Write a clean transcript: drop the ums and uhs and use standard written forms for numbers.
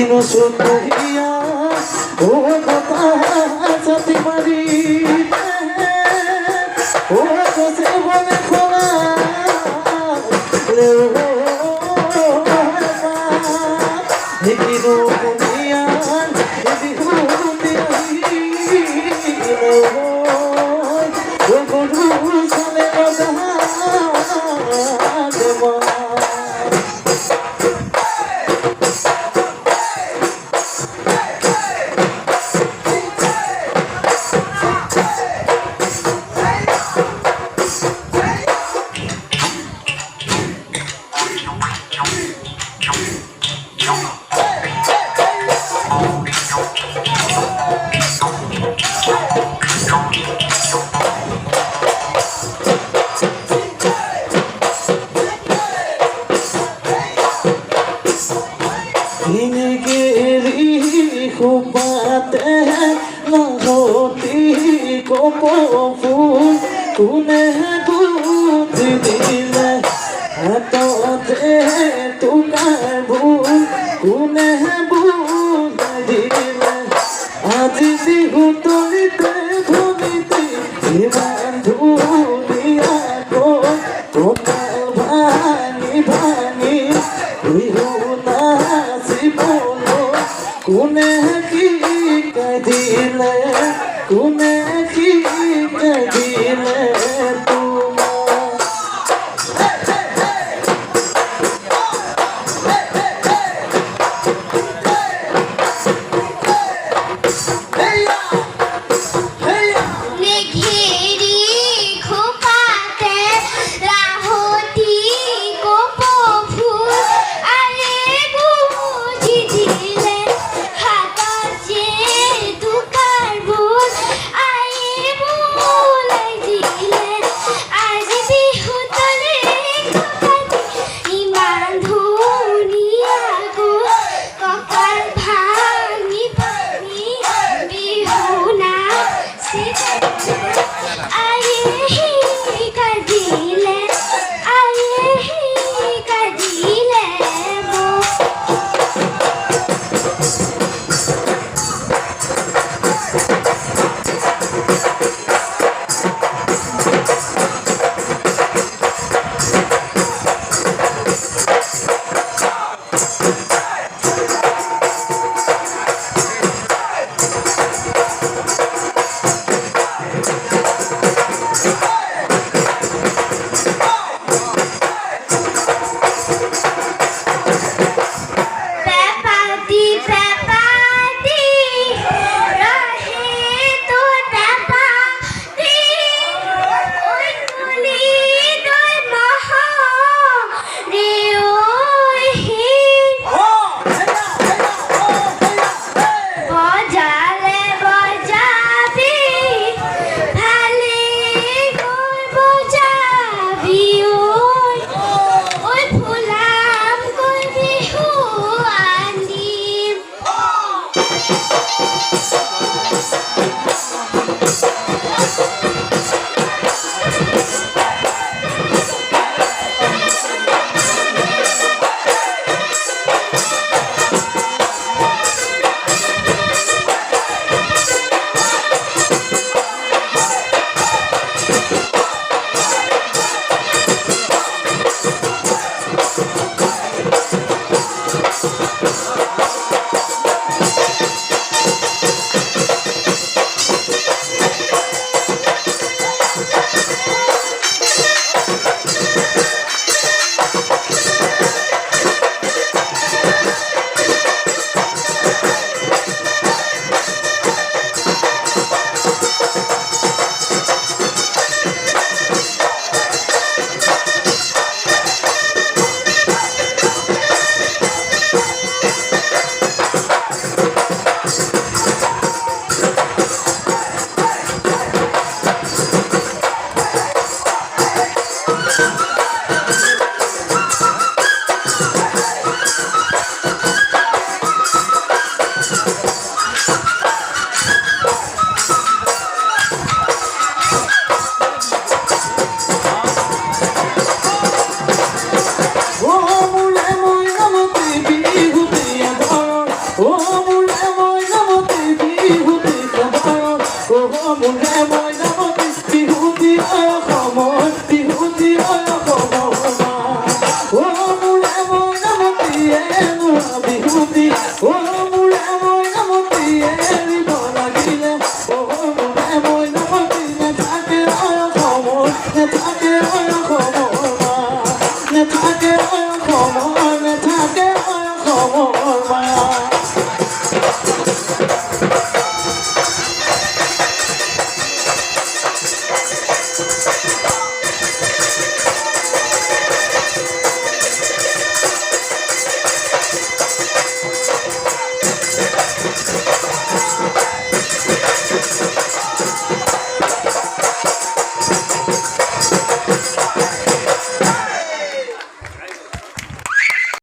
দিন শুনিয়া ও কথা সাথী মারি ও কসে বলে খোলা দিন শুনিয়া বিহু ও গরু সালে बाते न होती को फूल तूने दूध दिले तो दे तू कर भूल तूने भूल दिले आज बिहु तोड़ते भूमिते जीवन धूलिया को भानी भानी बिहु नासी बोलो कुने की कदिले कुने की कदिले I ও মুড়ে ময়না মতিয়ে রিবলা গিলে ও মুড়ে ময়না মতিয়ে থাকে আয় খবর থাকে আয় খবর থাকে আয় খবর থাকে আয় খবর